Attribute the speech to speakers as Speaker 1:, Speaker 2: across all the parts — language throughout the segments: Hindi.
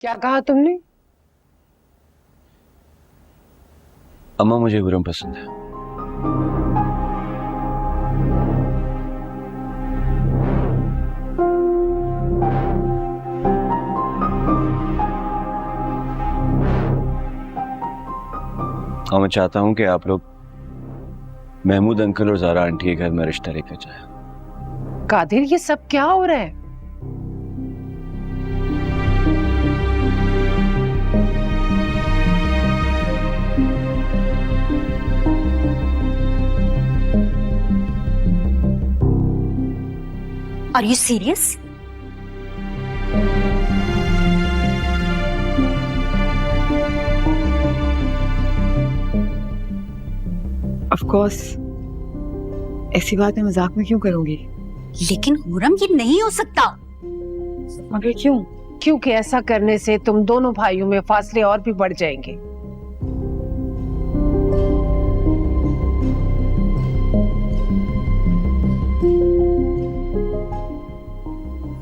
Speaker 1: क्या कहा तुमने?
Speaker 2: अम्मा, मुझे गुरम पसंद है। और मैं चाहता हूं कि आप लोग महमूद अंकल और ज़ारा आंटी के घर में रिश्ता लेकर जाए।
Speaker 1: कादिर, ये सब क्या हो रहा है?
Speaker 3: Are you serious?
Speaker 4: Of course, ऐसी बात मैं मजाक में क्यों करूंगी?
Speaker 3: लेकिन हुरम, ये नहीं हो सकता।
Speaker 4: मगर क्यों?
Speaker 1: क्योंकि ऐसा करने से तुम दोनों भाइयों में फासले और भी बढ़ जाएंगे।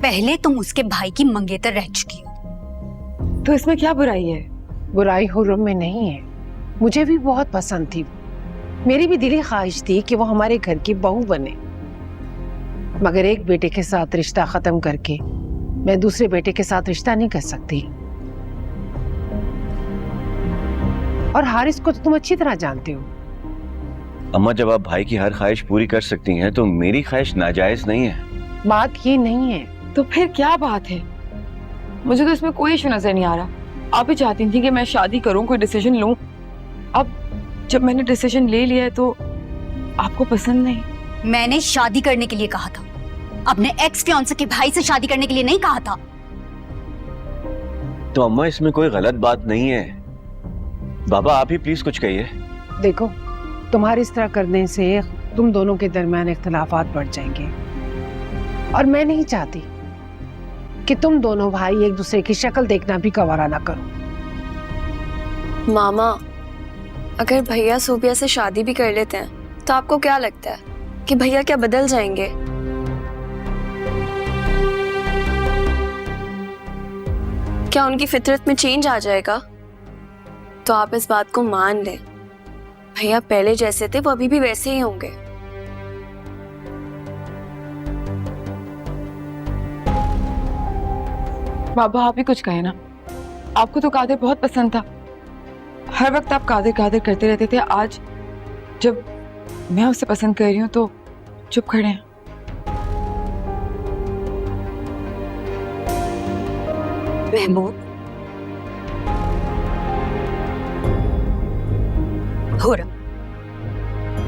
Speaker 3: पहले तुम उसके भाई की मंगेतर रह चुकी हो।
Speaker 4: तो इसमें क्या बुराई है?
Speaker 1: बुराई हुर्रम में नहीं है। मुझे भी बहुत पसंद थी। मेरी भी दिली ख्वाहिश थी कि वो हमारे घर की बहू बने, मगर एक बेटे के साथ रिश्ता खत्म करके मैं दूसरे बेटे के साथ रिश्ता नहीं कर सकती। और हारिस को तो तुम अच्छी तरह जानते हो।
Speaker 2: अम्मा, जब आप भाई की हर ख्वाहिश पूरी कर सकती हैं तो मेरी ख्वाहिश नाजायज नहीं है।
Speaker 1: बात ये नहीं है।
Speaker 4: तो फिर क्या बात है? मुझे तो इसमें कोई इशू नजर नहीं आ रहा। आप ही चाहती थी कि मैं शादी करूं, कोई डिसीजन लूं। अब जब मैंने डिसीजन ले लिया है तो आपको पसंद नहीं।
Speaker 3: मैंने शादी करने के लिए कहा था, अपने एक्स फियांसे के भाई से शादी करने के लिए नहीं कहा था।
Speaker 2: तो अम्मा, इसमें कोई गलत बात नहीं है। बाबा, आप ही प्लीज कुछ कहिए।
Speaker 1: देखो, तुम्हारे इस तरह करने से तुम दोनों के दरमियान इख्तिलाफात बढ़ जाएंगे, और मैं नहीं चाहती कि तुम दोनों भाई एक दूसरे की शक्ल देखना भी गवारा ना करो।
Speaker 5: मामा, अगर भैया सूबिया से शादी भी कर लेते हैं तो आपको क्या लगता है कि भैया क्या बदल जाएंगे? क्या उनकी फितरत में चेंज आ जाएगा? तो आप इस बात को मान लें, भैया पहले जैसे थे वो अभी भी वैसे ही होंगे।
Speaker 4: बाबा, आप ही कुछ कहे ना। आपको तो कादिर बहुत पसंद था। हर वक्त आप कादिर कादिर करते रहते थे। आज जब मैं उसे पसंद कर रही हूँ तो चुप खड़े हैं।
Speaker 3: महमूद, हुरम,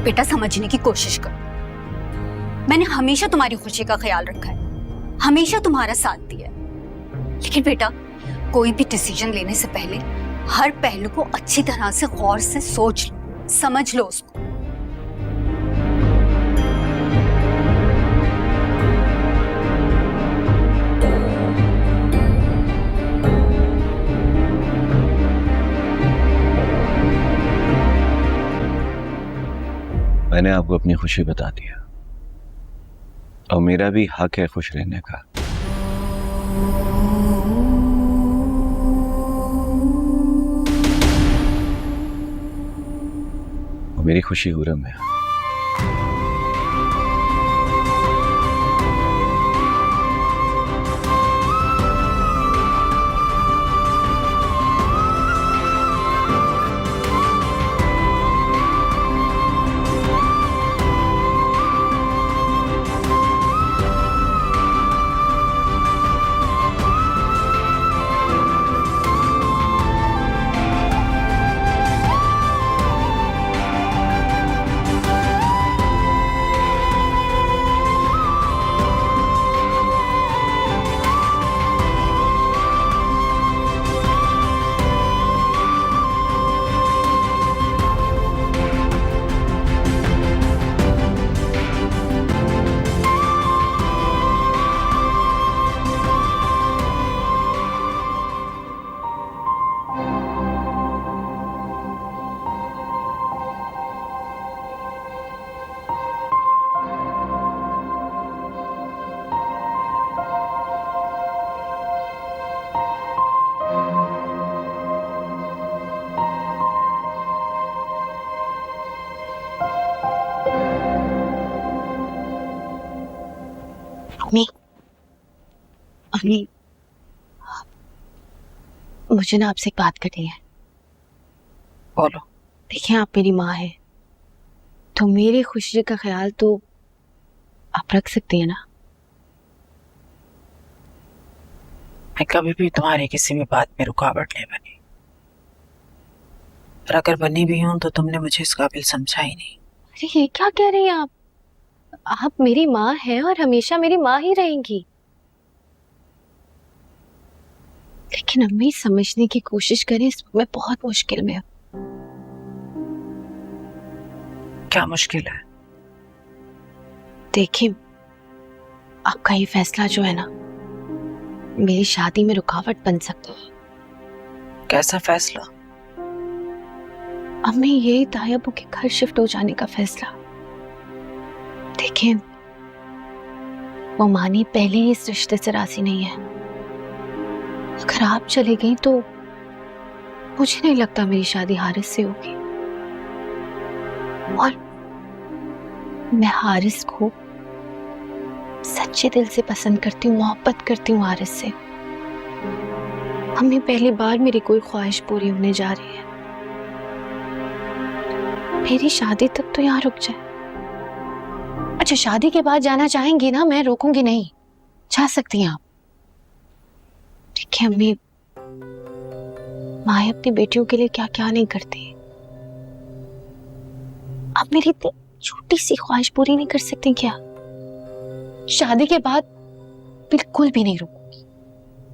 Speaker 3: बेटा समझने की कोशिश करो। मैंने हमेशा तुम्हारी खुशी का ख्याल रखा है, हमेशा तुम्हारा साथ दिया है। लेकिन बेटा, कोई भी डिसीजन लेने से पहले हर पहलू को अच्छी तरह से गौर से सोच लो, समझ लो उसको।
Speaker 2: मैंने आपको अपनी खुशी बता दिया, और मेरा भी हक है खुश रहने का। और मेरी खुशी हुरम है।
Speaker 3: मम्मी, मुझे ना आपसे एक बात करनी है।
Speaker 1: बोलो।
Speaker 3: देखिए, आप मेरी माँ है, तो मेरी खुशी का ख्याल तो आप रख सकती हैं ना?
Speaker 1: मैं कभी भी तुम्हारी किसी भी बात में रुकावट नहीं बनी, और अगर बनी भी हूं तो तुमने मुझे इस काबिल समझा ही नहीं।
Speaker 3: अरे ये क्या कह रही हैं आप? आप मेरी माँ हैं और हमेशा मेरी माँ ही रहेंगी। लेकिन अम्मी, समझने की कोशिश करें, इस वक्त मैं बहुत मुश्किल में हूँ।
Speaker 1: क्या मुश्किल है?
Speaker 3: देखिए, आपका ये फैसला जो है ना, मेरी शादी में रुकावट बन सकता है।
Speaker 1: कैसा फैसला?
Speaker 3: अम्मी, ये तायबू के घर शिफ्ट हो जाने का फैसला। देखिए, वो मानी पहले ही इस रिश्ते से राजी नहीं है। अगर आप चले गई तो मुझे नहीं लगता मेरी शादी हारिस से होगी, और मैं हारिस को सच्चे दिल से पसंद करती हूँ, मोहब्बत करती हूँ हारिस से। अम्मी, पहली बार मेरी कोई ख्वाहिश पूरी होने जा रही है। मेरी शादी तक तो यहाँ रुक जाए। अच्छा, शादी के बाद जाना चाहेंगी ना, मैं रोकूंगी नहीं, जा सकती हैं आप। देखिए अम्मी, माँ अपनी बेटियों के लिए क्या क्या नहीं करती। आप मेरी इतनी छोटी सी ख्वाहिश पूरी नहीं कर सकती क्या? शादी के बाद बिल्कुल भी नहीं रुकूंगी,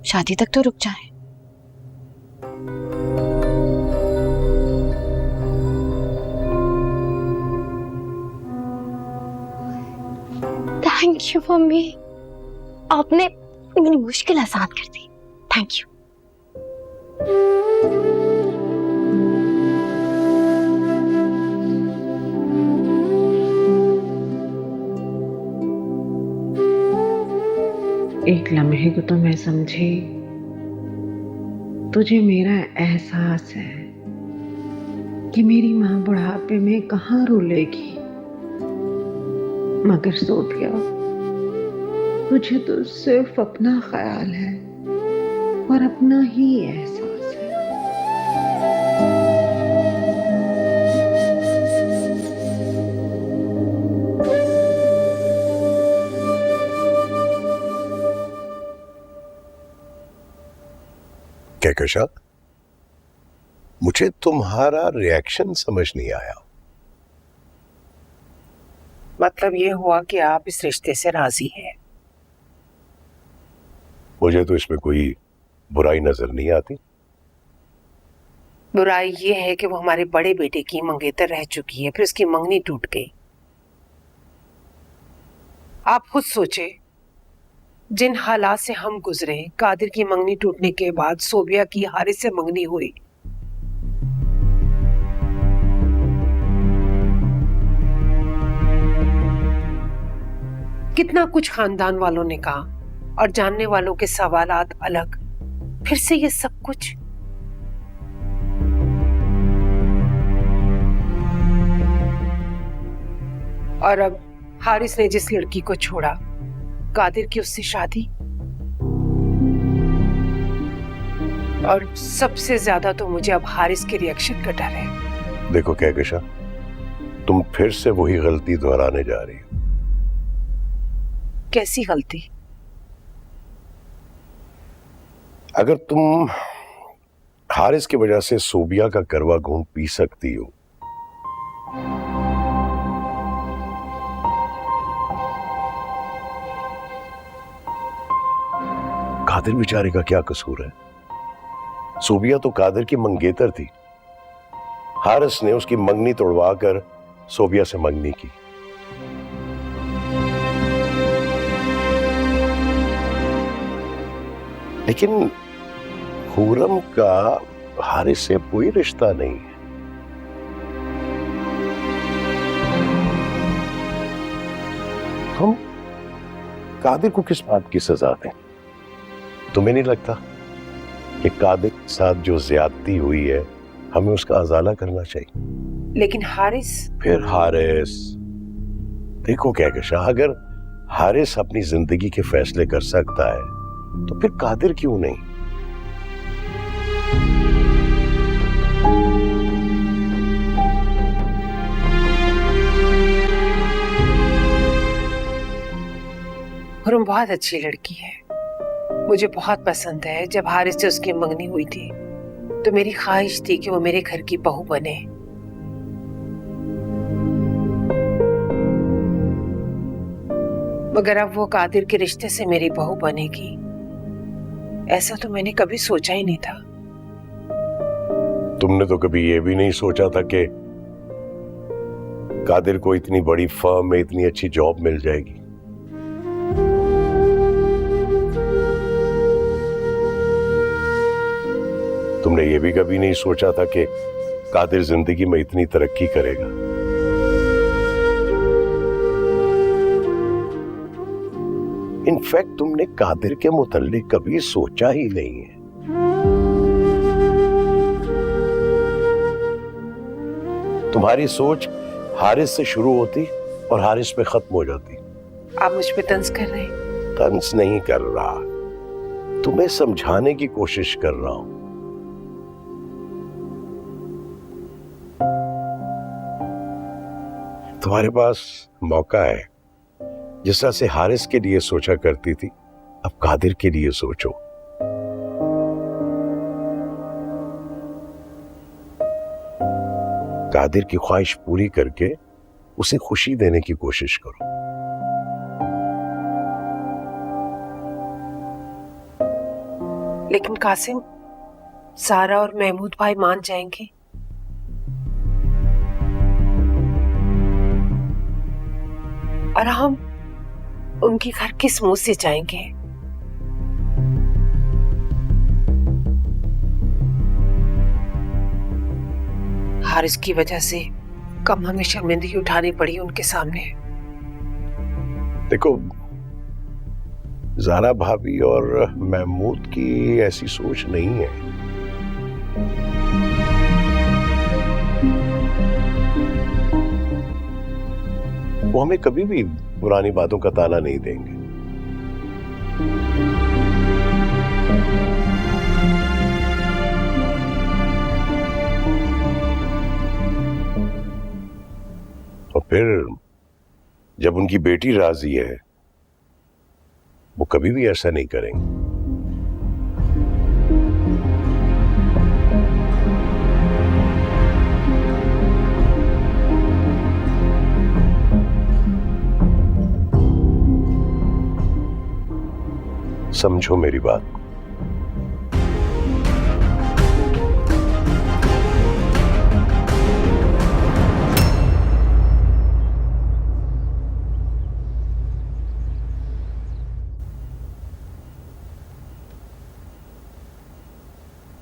Speaker 3: शादी तक तो रुक जाए। थैंक यू मम्मी, आपने मेरी मुश्किल आसान कर दी। Thank you.
Speaker 1: एक लम्हे को तो मैं समझी तुझे मेरा एहसास है कि मेरी माँ बुढ़ापे में कहाँ रुलेगी, मगर सोफिया, तुझे तो सिर्फ अपना ख्याल है और अपना ही एहसास है।
Speaker 6: कहकशा, मुझे तुम्हारा रिएक्शन समझ नहीं आया।
Speaker 1: मतलब ये हुआ कि आप इस रिश्ते से राजी हैं?
Speaker 6: मुझे तो इसमें कोई बुराई नजर नहीं आती।
Speaker 1: बुराई ये है कि वो हमारे बड़े बेटे की मंगेतर रह चुकी है, फिर उसकी मंगनी टूट गई। आप खुद सोचे, जिन हालात से हम गुजरे, कादिर की मंगनी टूटने के बाद सोबिया की हारिस से मंगनी हुई। कितना कुछ खानदान वालों ने कहा और जानने वालों के सवालात अलग, फिर से ये सब कुछ। और अब हारिस ने जिस लड़की को छोड़ा, कादिर की उससे शादी, और सबसे ज्यादा तो मुझे अब हारिस के रिएक्शन का डर है।
Speaker 6: देखो कहकशा, तुम फिर से वही गलती दोहराने जा रही हो।
Speaker 1: कैसी गलती?
Speaker 6: अगर तुम हारिस की वजह से सोबिया का करवा घूंट पी सकती हो, कादिर बेचारे का क्या कसूर है? सोबिया तो कादिर की मंगेतर थी। हारिस ने उसकी मंगनी तोड़वा कर सोबिया से मंगनी की। लेकिन खुर्रम का हारिस से कोई रिश्ता नहीं है। हम कादिर को किस बात की सजा दें? तुम्हें नहीं लगता कि कादिर के साथ जो ज्यादती हुई है, हमें उसका अजाला करना चाहिए?
Speaker 1: लेकिन हारिस?
Speaker 6: फिर हारिस, देखो कहकशा, अगर हारिस अपनी जिंदगी के फैसले कर सकता है तो फिर कादिर क्यों नहीं?
Speaker 1: खुरम बहुत अच्छी लड़की है, मुझे बहुत पसंद है। जब हारिस से उसकी मंगनी हुई थी तो मेरी ख्वाहिश थी कि वो मेरे घर की बहू बने। मगर अब वो कादिर के रिश्ते से मेरी बहू बनेगी, ऐसा तो मैंने कभी सोचा ही नहीं था।
Speaker 6: तुमने तो कभी ये भी नहीं सोचा था कि कादिर को इतनी बड़ी फर्म में इतनी अच्छी जॉब मिल जाएगी। तुमने ये भी कभी नहीं सोचा था कि कादिर जिंदगी में इतनी तरक्की करेगा। इनफैक्ट तुमने कादिर के मुताल्लिक कभी सोचा ही नहीं है। तुम्हारी सोच हारिस से शुरू होती और हारिस पे खत्म हो जाती।
Speaker 1: आप मुझ पे तंज कर रहे हैं?
Speaker 6: तंज नहीं कर रहा, तुम्हें समझाने की कोशिश कर रहा हूं। तुम्हारे पास मौका है, जिस तरह से हारिस के लिए सोचा करती थी, अब कादिर के लिए सोचो। कादिर की ख्वाहिश पूरी करके उसे खुशी देने की कोशिश करो।
Speaker 1: लेकिन कासिम, सारा और महमूद भाई मान जाएंगे? और हम उनके घर किस मुंह से जाएंगे? हारिस की वजह से कम हमें शर्मिंदगी उठानी पड़ी उनके सामने।
Speaker 6: देखो, ज़ारा भाभी और महमूद की ऐसी सोच नहीं है। वो हमें कभी भी पुरानी बातों का ताना नहीं देंगे। और फिर जब उनकी बेटी राजी है, वो कभी भी ऐसा नहीं करेंगे। समझो मेरी बात।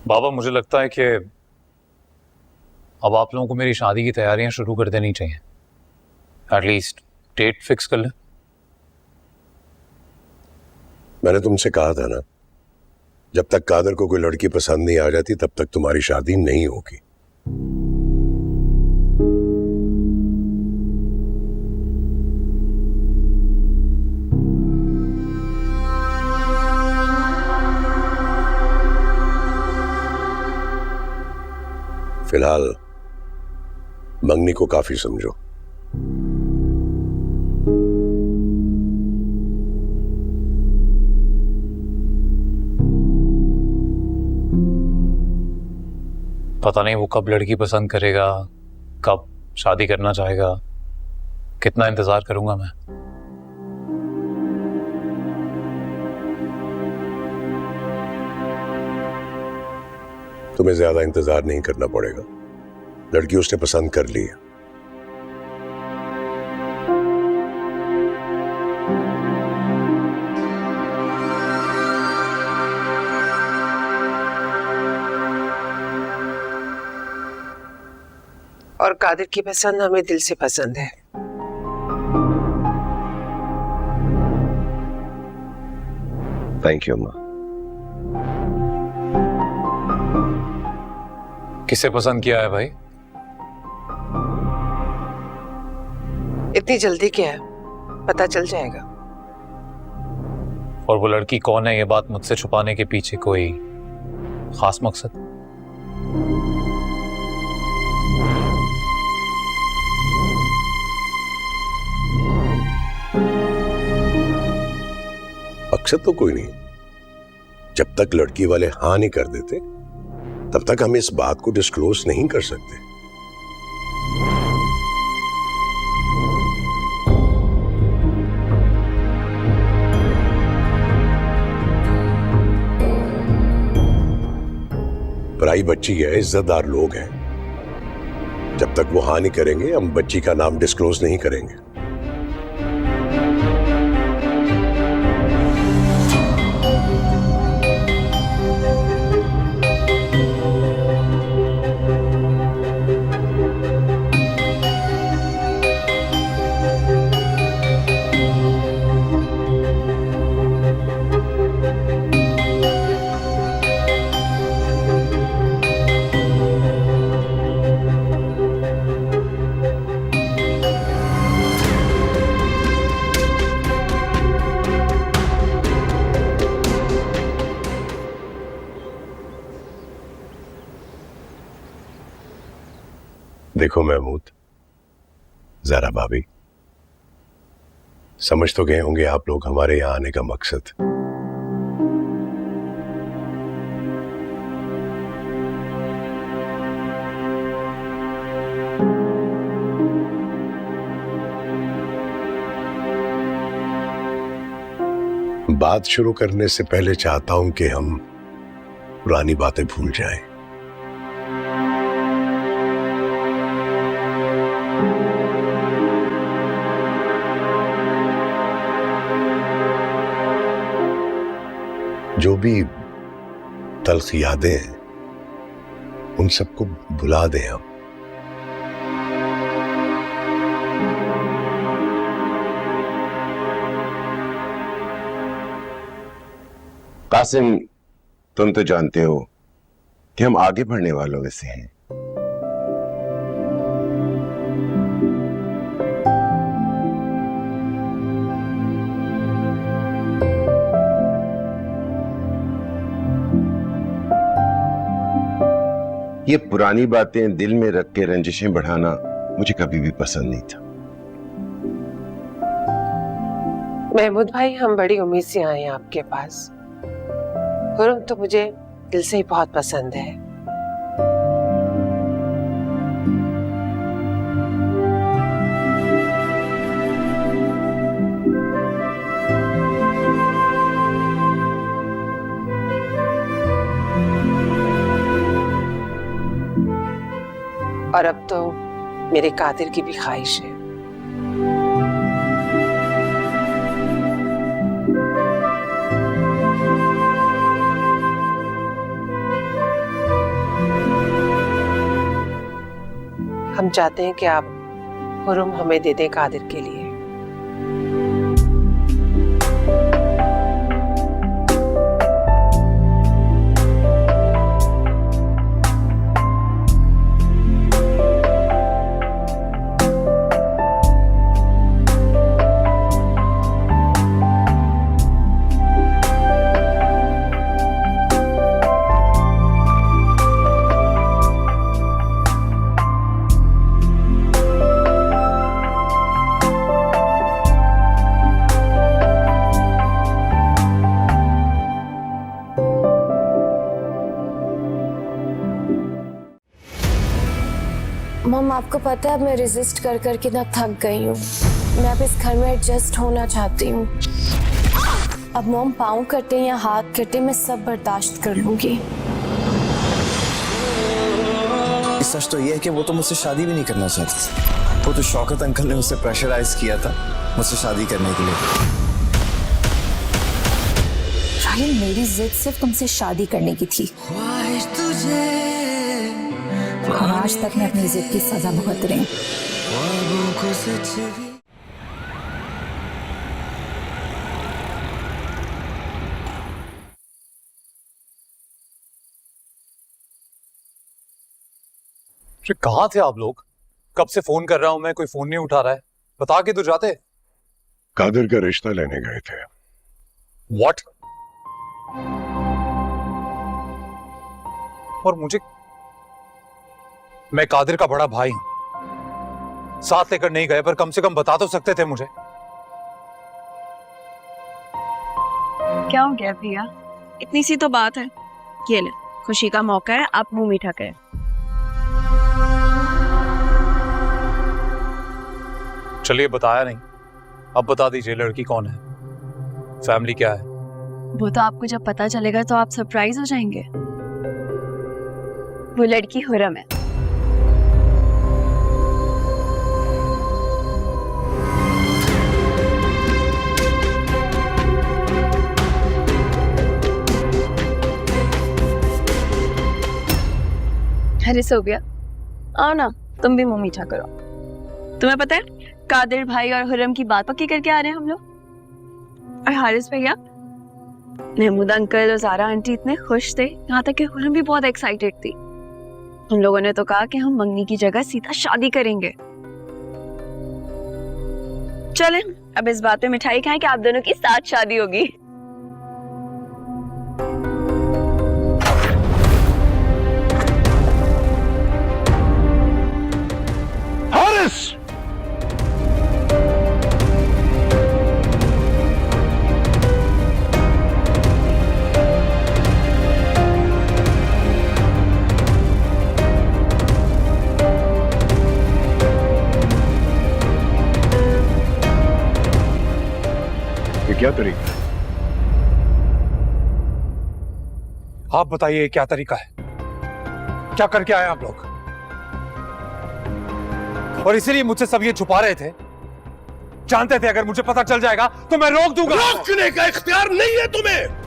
Speaker 7: बाबा, मुझे लगता है कि अब आप लोगों को मेरी शादी की तैयारियां शुरू कर देनी चाहिए। एटलीस्ट डेट फिक्स कर लें।
Speaker 6: मैंने तुमसे कहा था ना, जब तक कादर को कोई लड़की पसंद नहीं आ जाती तब तक तुम्हारी शादी नहीं होगी। फिलहाल मंगनी को काफी समझो।
Speaker 7: पता नहीं वो कब लड़की पसंद करेगा, कब शादी करना चाहेगा। कितना इंतजार करूंगा मैं।
Speaker 6: तुम्हें ज्यादा इंतजार नहीं करना पड़ेगा, लड़की उसने पसंद कर ली है।
Speaker 1: और कादिर की पसंद हमें दिल से पसंद है।
Speaker 2: थैंक यू माँ।
Speaker 7: किसे पसंद किया है भाई?
Speaker 1: इतनी जल्दी क्या है, पता चल जाएगा।
Speaker 7: और वो लड़की कौन है ये बात मुझसे छुपाने के पीछे कोई खास मकसद?
Speaker 6: मकसद तो कोई नहीं। जब तक लड़की वाले हाँ नहीं कर देते तब तक हम इस बात को डिस्क्लोज नहीं कर सकते। पराई बच्ची है, इज्जतदार लोग हैं। जब तक वो हाँ नहीं करेंगे हम बच्ची का नाम डिस्क्लोज नहीं करेंगे। देखो महमूद, जरा भाभी, समझ तो गए होंगे आप लोग हमारे यहां आने का मकसद। बात शुरू करने से पहले चाहता हूं कि हम पुरानी बातें भूल जाएं। जो भी तल्ख यादें हैं उन सबको भुला दें हम।
Speaker 8: कासिम, तुम तो जानते हो कि हम आगे बढ़ने वालों में से हैं। ये पुरानी बातें दिल में रख के रंजिशें बढ़ाना मुझे कभी भी पसंद नहीं था।
Speaker 1: महमूद भाई, हम बड़ी उम्मीद से आए हैं आपके पास। खुरम तो मुझे दिल से ही बहुत पसंद है। और अब तो मेरे कादिर की भी ख्वाहिश है। हम चाहते हैं कि आप हुर्रम हमें दे दें कादिर के लिए।
Speaker 5: मम, आपको पता है अब मैं रेजिस्ट कर कर के ना थक गई हूँ। मैं अब इस घर में एडजस्ट होना चाहती हूँ। अब मम पाँव कटे या हाथ कटे मैं सब बर्दाश्त कर लूंगी।
Speaker 9: सच तो ये है कि वो तो मुझसे शादी भी नहीं करना चाहती। वो तो शौकत अंकल ने उसे प्रेशराइज किया था मुझसे शादी करने के लिए।
Speaker 3: राहिल, मेरी जिद सिर्फ तुमसे शादी करने की थी और आज तक मैं अपनी जिद की सजा भुगत रही हूँ।
Speaker 7: कहाँ थे आप लोग? कब से फोन कर रहा हूं मैं, कोई फोन नहीं उठा रहा है। बता के तो जाते।
Speaker 6: कादिर का रिश्ता लेने गए थे।
Speaker 7: व्हाट? और मुझे, मैं कादिर का बड़ा भाई हूं, साथ लेकर नहीं गए पर कम से कम बता तो सकते थे मुझे।
Speaker 10: क्या हो गया भैया, इतनी सी तो बात है। ये ले, खुशी का मौका है, आप मुंह मीठा करें।
Speaker 7: चलिए, बताया नहीं, अब बता दीजिए लड़की कौन है, फैमिली क्या है?
Speaker 10: वो तो आपको जब पता चलेगा तो आप सरप्राइज हो जाएंगे। वो लड़की हुरम है। अरे सोबिया, आओ ना, तुम भी मुंह मीठा करो। तुम्हें पता है, कादिर भाई और हुरम की बात पक्की करके आ रहे हैं हम लोग। और हारिस भैया, महमूद अंकल और ज़ारा आंटी इतने खुश थे, यहाँ तक कि हुरम भी बहुत एक्साइटेड थी। उन लोगों ने तो कहा कि हम मंगनी की जगह सीधा शादी करेंगे। चलें, अब इस बात पे मिठाई खाएं कि आप दोनों की साथ शादी होगी।
Speaker 6: हारिस! ये क्या तरीका है?
Speaker 7: आप बताइए क्या तरीका है, क्या करके आए आप लोग? और इसीलिए मुझसे सब ये छुपा रहे थे, जानते थे अगर मुझे पता चल जाएगा तो मैं रोक दूंगा।
Speaker 6: रोकने का इख्तियार नहीं है तुम्हें।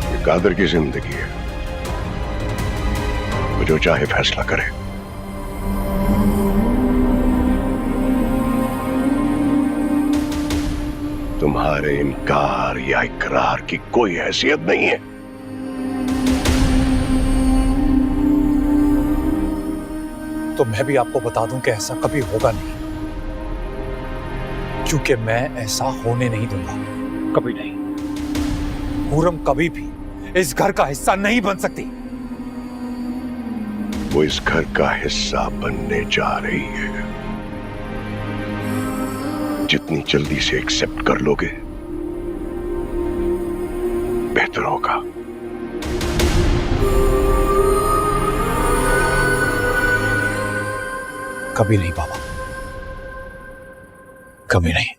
Speaker 6: ये कादर की जिंदगी है, वो जो चाहे फैसला करे। तुम्हारे इनकार या इकरार की कोई हैसियत नहीं है।
Speaker 7: तो मैं भी आपको बता दूं कि ऐसा कभी होगा नहीं, क्योंकि मैं ऐसा होने नहीं दूंगा, कभी नहीं। हुरम कभी भी इस घर का हिस्सा नहीं बन सकती।
Speaker 6: वो इस घर का हिस्सा बनने जा रही है। जितनी जल्दी से एक्सेप्ट कर लोगे बेहतर होगा।
Speaker 7: कभी नहीं पापा, कभी नहीं।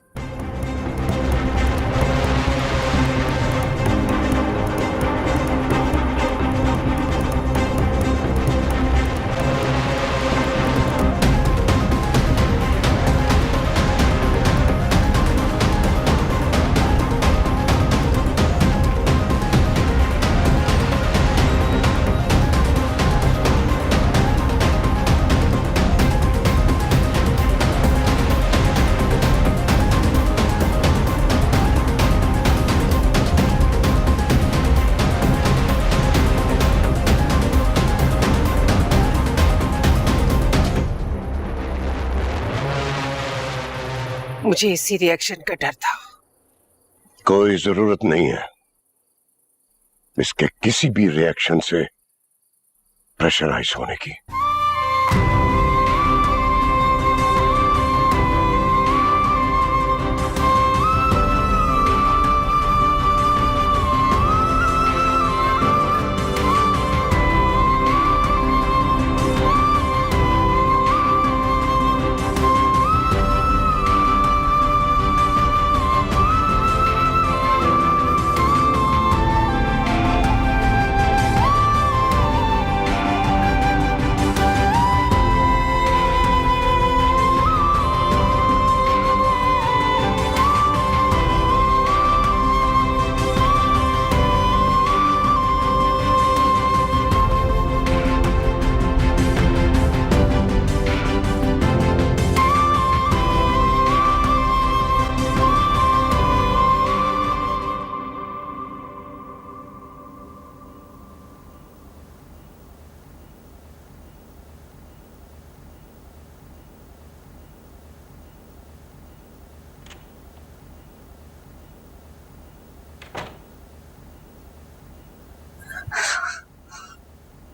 Speaker 1: मुझे इसी रिएक्शन का डर था।
Speaker 6: कोई जरूरत नहीं है इसके किसी भी रिएक्शन से प्रेशराइज होने की।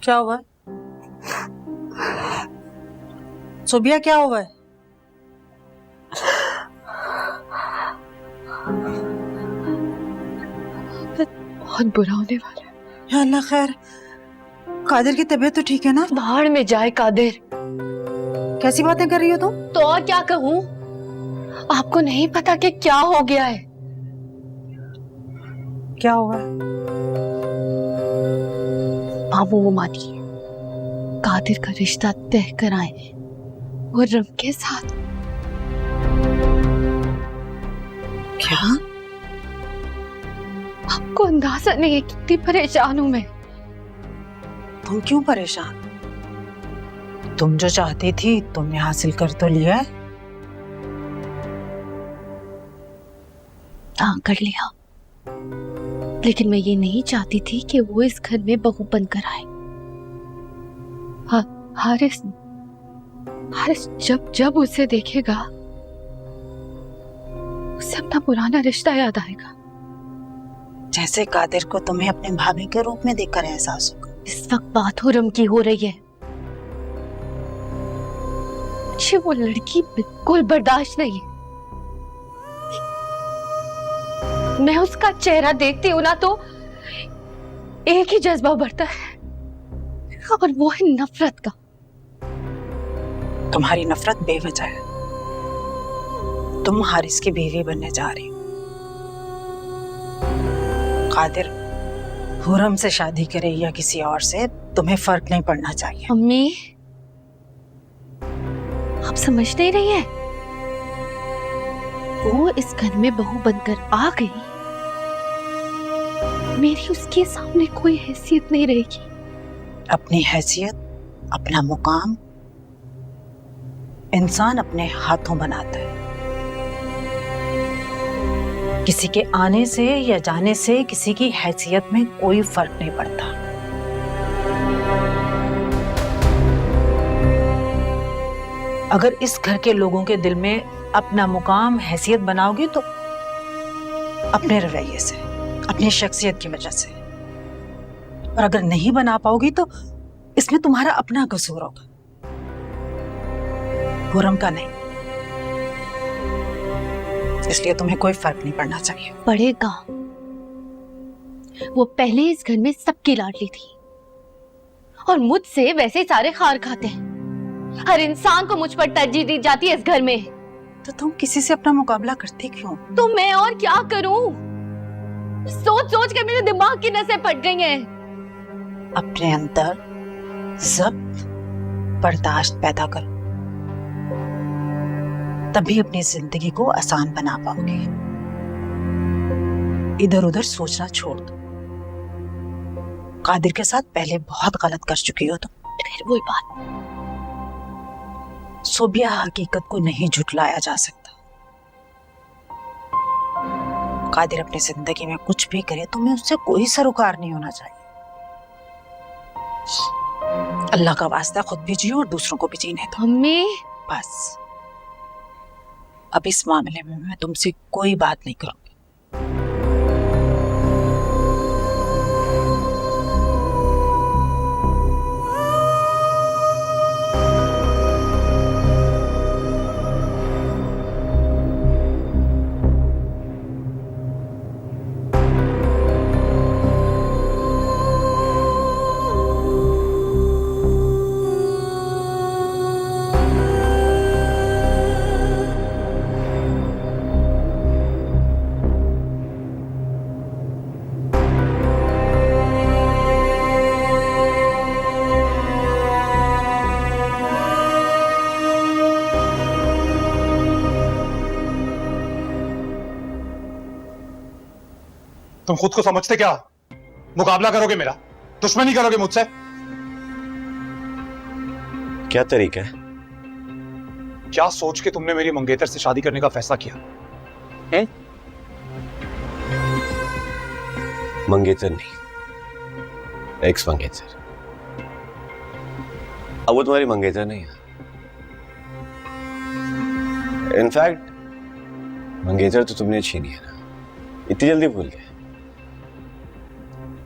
Speaker 11: क्या हुआ है? सोबिया क्या हुआ है?
Speaker 4: बहुत बुरा होने वाला है।
Speaker 11: या अल्लाह खैर। कादिर की तबीयत तो ठीक है ना?
Speaker 1: बाहर में जाए कादिर।
Speaker 11: कैसी बातें कर रही हो तुम?
Speaker 1: तो और क्या कहूँ? आपको नहीं पता कि क्या हो गया है?
Speaker 11: क्या हुआ है?
Speaker 1: बाबू वो मानिए, कादिर का रिश्ता तय कराए हैं और रम के साथ।
Speaker 11: क्या?
Speaker 1: आपको अंदाजा नहीं है कितनी परेशान हूं मैं।
Speaker 11: तुम क्यों परेशान? तुम जो चाहती थी तुमने हासिल कर तो लिया है।
Speaker 1: हाँ कर लिया, लेकिन मैं ये नहीं चाहती थी कि वो इस घर में बहू बनकर आए। हारिस जब जब उसे देखेगा उसे अपना पुराना रिश्ता याद आएगा।
Speaker 11: जैसे कादिर को तुम्हें अपने भाभी के रूप में देखकर एहसास होगा।
Speaker 1: इस वक्त बात हुरम की हो रही है। मुझे वो लड़की बिल्कुल बर्दाश्त नहीं है। मैं उसका चेहरा देखती हूँ ना तो एक ही जज्बा उभरता है, और वो है नफरत का।
Speaker 11: तुम्हारी नफरत बेवजह है। तुम हारिस की बीवी बनने जा रही हो। कादिर हुरम से शादी करे या किसी और से, तुम्हें फर्क नहीं पड़ना चाहिए।
Speaker 1: अम्मी, आप समझ नहीं रही है? वो इस घर में बहू बनकर आ गई, मेरी उसके सामने कोई हैसियत नहीं रहेगी।
Speaker 11: अपनी हैसियत, अपना मुकाम इंसान अपने हाथों बनाता है। किसी के आने से या जाने से किसी की हैसियत में कोई फर्क नहीं पड़ता। अगर इस घर के लोगों के दिल में अपना मुकाम, हैसियत बनाओगी तो अपने रवैये से, अपनी शख्सियत की वजह से। और अगर नहीं बना पाओगी तो इसमें तुम्हारा अपना कसूर होगा, हुरम का नहीं। इसलिए तुम्हें कोई फर्क नहीं पड़ना चाहिए।
Speaker 1: पड़ेगा। वो पहले इस घर में सबकी लाडली थी, और मुझसे वैसे ही सारे खार खाते हैं। हर इंसान को मुझ पर तरजीह दी जाती है इस घर में।
Speaker 11: तो तुम किसी से अपना मुकाबला करती क्यों?
Speaker 1: तो मैं और क्या करूं? सोच सोच के मेरे दिमाग की नसें फट गई हैं।
Speaker 11: अपने अंदर ज़ब्त, बर्दाश्त पैदा करो, तभी अपनी जिंदगी को आसान बना पाओगे। इधर उधर सोचना छोड़ दो। कादिर के साथ पहले बहुत गलत कर चुकी हो तुम।
Speaker 1: फिर वही बात।
Speaker 11: सोबिया, हकीकत को नहीं झुटलाया जा सकता। कादिर अपनी जिंदगी में कुछ भी करे, तुम्हें उससे कोई सरोकार नहीं होना चाहिए। अल्लाह का वास्ता खुद भी जियो और दूसरों को भी जीने दो।
Speaker 1: मम्मी,
Speaker 11: बस अब इस मामले में मैं तुमसे कोई बात नहीं करूंगी।
Speaker 7: तुम खुद को समझते क्या? मुकाबला करोगे मेरा? दुश्मनी करोगे मुझसे?
Speaker 2: क्या तरीका है?
Speaker 7: क्या सोच के तुमने मेरी मंगेतर से शादी करने का फैसला किया है?
Speaker 2: मंगेतर नहीं, एक्स मंगेतर। अब वो तुम्हारी मंगेतर नहीं है। इनफैक्ट मंगेतर तो तुमने छीनी है ना, इतनी जल्दी भूल गए?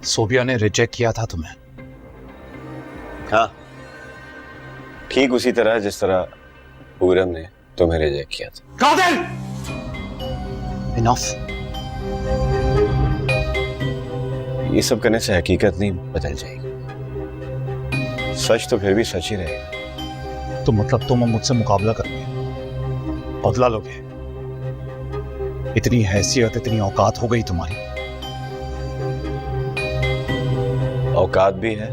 Speaker 7: सोबिया ने रिजेक्ट किया था तुम्हें,
Speaker 2: हाँ, ठीक उसी तरह जिस तरह पूरम ने तुम्हें रिजेक्ट किया था।
Speaker 7: कादिर! Enough.
Speaker 2: ये सब करने से हकीकत नहीं बदल जाएगी। सच तो फिर भी सच ही रहेगा।
Speaker 7: तो मतलब तुम मुझसे मुकाबला करोगे, बदला लोगे? इतनी हैसियत, इतनी औकात हो गई तुम्हारी?
Speaker 2: औकात भी है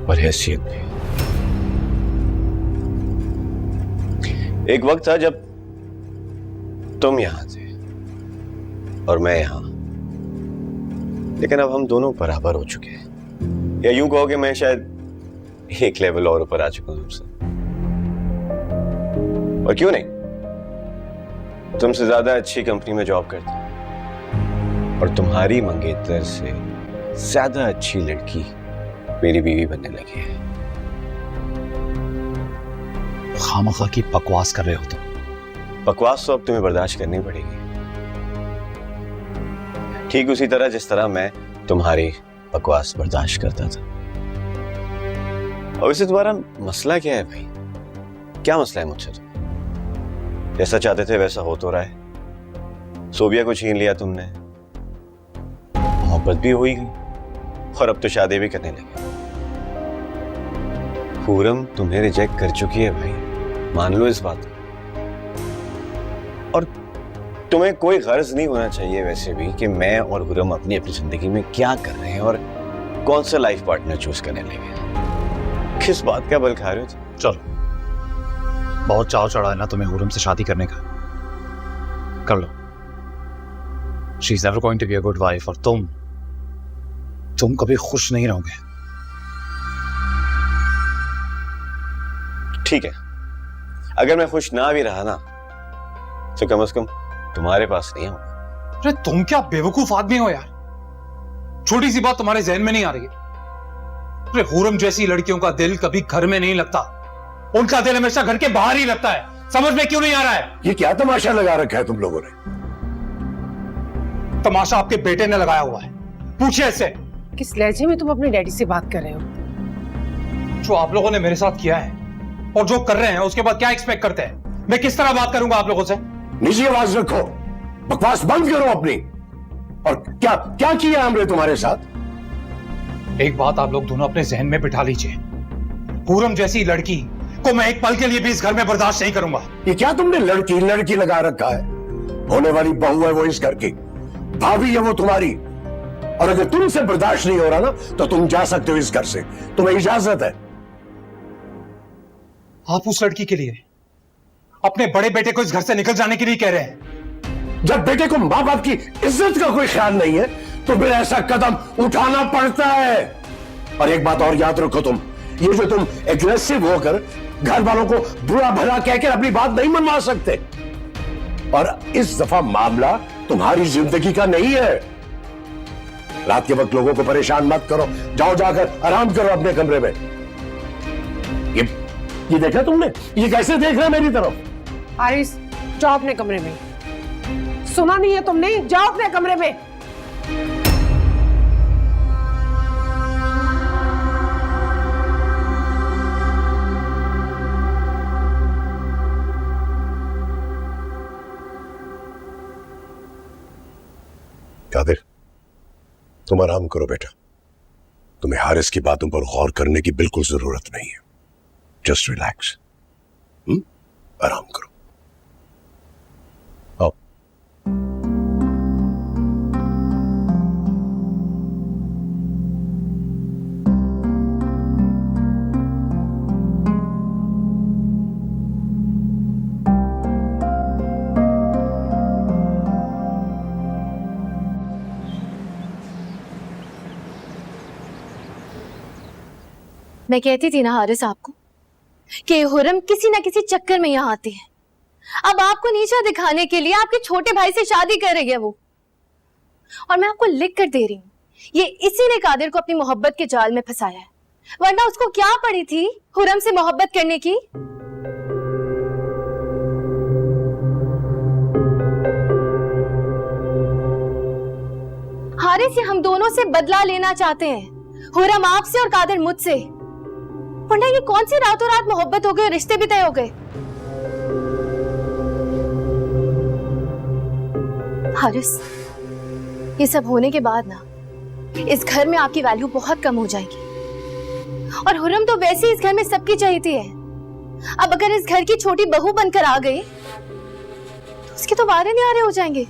Speaker 2: और हैसियत भी। एक वक्त था जब तुम यहां थे और मैं यहां, लेकिन अब हम दोनों बराबर हो चुके हैं, या यूं कहो कि मैं शायद एक लेवल और ऊपर आ चुका हूं तुमसे। और क्यों नहीं, तुमसे ज्यादा अच्छी कंपनी में जॉब करता हूं और तुम्हारी मंगेतर से ज्यादा अच्छी लड़की मेरी बीवी बनने लगी है।
Speaker 7: खामखा की बकवास कर रहे हो तुम।
Speaker 2: बकवास तो अब तुम्हें बर्दाश्त करनी पड़ेगी, ठीक उसी तरह जिस तरह मैं तुम्हारी बकवास बर्दाश्त करता था। और वैसे तुम्हारा मसला क्या है भाई? क्या मसला है मुझसे? तुम जैसा चाहते थे वैसा हो तो रहा है। सोबिया को छीन लिया तुमने, मोहब्बत भी हो ही गई और अब तो शादी भी करने लगे। पूरम तुम्हें रिजेक्ट कर चुकी है भाई, मान लो इस बात को। और तुम्हें कोई गर्ज नहीं होना चाहिए वैसे भी कि मैं और हुरम अपनी अपनी जिंदगी में क्या कर रहे हैं और कौन सा लाइफ पार्टनर चूज करने लगे। किस बात का बल खा रहे हो तुम?
Speaker 7: चलो, बहुत चाव चढ़ा है ना तुम्हें हुरम से शादी करने का, कर लो। She is never going to be a good wife और तुम कभी खुश नहीं रहोगे।
Speaker 2: ठीक है, अगर मैं खुश ना भी रहा ना तो कम से कम तुम्हारे पास नहीं होगा।
Speaker 7: अरे तुम क्या बेवकूफ आदमी हो यार, छोटी सी बात तुम्हारे जहन में नहीं आ रही है? अरे हुरम जैसी लड़कियों का दिल कभी घर में नहीं लगता, उनका दिल हमेशा घर के बाहर ही लगता है। समझ में क्यों नहीं आ रहा है?
Speaker 6: ये क्या तमाशा लगा रखा है तुम लोगों ने?
Speaker 7: तमाशा आपके बेटे ने लगाया हुआ है, पूछिए इससे।
Speaker 1: किस लहजे में तुम अपने डैडी से बात कर रहे हो?
Speaker 7: जो आप लोगों ने मेरे साथ किया है और जो कर रहे हैं उसके बाद क्या एक्सपेक्ट करते हैं? मैं किस तरह बात करूंगा आप लोगों से?
Speaker 6: निजी आवाज रखो, बकवास बंद करो अपनी। और क्या क्या किया हमने तुम्हारे साथ?
Speaker 7: एक बात आप लोग दोनों अपने जहन में बिठा लीजिए, पूरम जैसी लड़की को मैं एक पल के लिए भी इस घर में बर्दाश्त नहीं करूंगा।
Speaker 6: ये क्या तुमने लड़की लड़की लगा रखा है? होने वाली बहू है वो इस घर की, भाभी है वो तुम्हारी। और अगर तुमसे बर्दाश्त नहीं हो रहा ना तो तुम जा सकते हो इस घर से, तुम्हें इजाजत है।
Speaker 7: आप उस लड़की के लिए अपने बड़े बेटे को इस घर से निकल जाने के लिए कह रहे हैं?
Speaker 6: जब बेटे को मां बाप की इज्जत का कोई ख्याल नहीं है तो फिर ऐसा कदम उठाना पड़ता है। और एक बात और याद रखो, तुम ये जो तुम एग्रेसिव होकर घर वालों को बुरा भला कहकर अपनी बात नहीं मनवा सकते। और इस दफा मामला तुम्हारी जिंदगी का नहीं है। रात के वक्त लोगों को परेशान मत करो, जाओ जाकर आराम करो अपने कमरे में। ये देखा तुमने, ये कैसे देख रहा है मेरी तरफ?
Speaker 1: हारिस, जाओ अपने कमरे में। सुना नहीं है तुमने? जाओ अपने कमरे में।
Speaker 6: कादिर, तुम आराम करो बेटा, तुम्हें हारिस की बातों पर गौर करने की बिल्कुल जरूरत नहीं है। जस्ट रिलैक्स, आराम करो। आओ।
Speaker 5: मैं कहती थी ना हारिस आपको कि हुरम किसी ना किसी चक्कर में यहाँ आती है। अब आपको नीचा दिखाने के लिए आपके छोटे भाई से शादी कर रही है वो। और मैं आपको लिख कर दे रही हूँ, ये इसी ने कादिर को अपनी मोहब्बत के जाल में फंसाया है, वरना उसको क्या पड़ी थी हुरम से मोहब्बत करने की। हारिस, ये हम दोनों से बदला लेना चाहते हैं, हुरम आपसे और कादिर मुझसे। वरना ये कौन सी रातों रात मोहब्बत हो गई और रिश्ते भी तय हो गए। हारिस, ये सब होने के बाद ना इस घर में आपकी वैल्यू बहुत कम हो जाएगी। और हुरम तो वैसे ही इस घर में सबकी चाहती है। अब अगर इस घर की छोटी बहू बनकर आ गई तो उसके तो वारे नहीं आ रहे हो जाएंगे।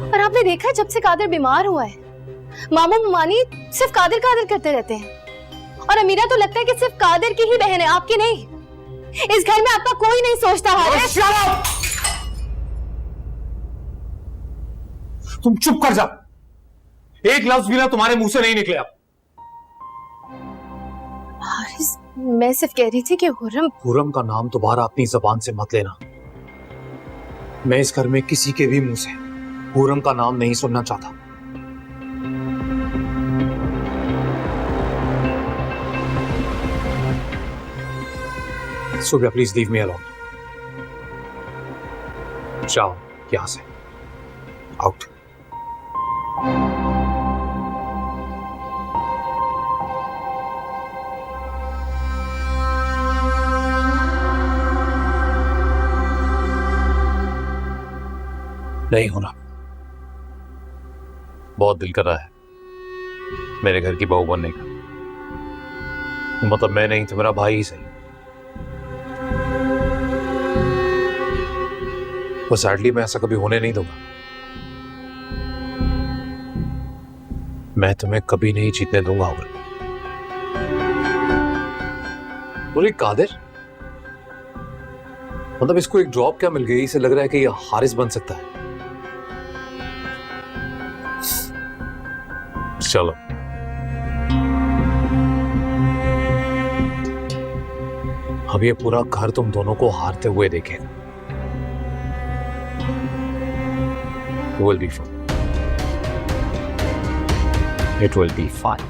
Speaker 5: और आपने देखा है जब से कादिर बीमार हुआ है, मामू मानी सिर्फ कादिर कादिर करते रहते हैं। और अमीरा तो लगता है कि सिर्फ कादिर की ही बहन है, आपकी नहीं। इस घर में आपका कोई नहीं सोचता है।
Speaker 7: तुम चुप कर जा, एक लफ्ज भी ना तुम्हारे मुंह से नहीं निकले। अब
Speaker 5: हारिस, मैं सिर्फ कह रही थी कि
Speaker 7: हुरम का नाम दोबारा अपनी जबान से मत लेना। मैं इस घर में किसी के भी मुंह से हुरम का नाम नहीं सुनना चाहता। सुबह प्लीज लीव मी अलोन। जाओ यहां से, आउट। नहीं होना।
Speaker 12: बहुत दिल कर रहा है मेरे घर की बहू बनने का। मतलब मैं नहीं तो मेरा भाई ही सही। वो सैडली मैं ऐसा कभी होने नहीं दूंगा। मैं तुम्हें कभी नहीं जीतने दूंगा। और बोले कादिर, मतलब इसको एक जॉब क्या मिल गई, इसे लग रहा है कि ये हारिस बन सकता है। चलो अब ये पूरा घर तुम दोनों को हारते हुए देखेगा। Will be fun. It will be fun.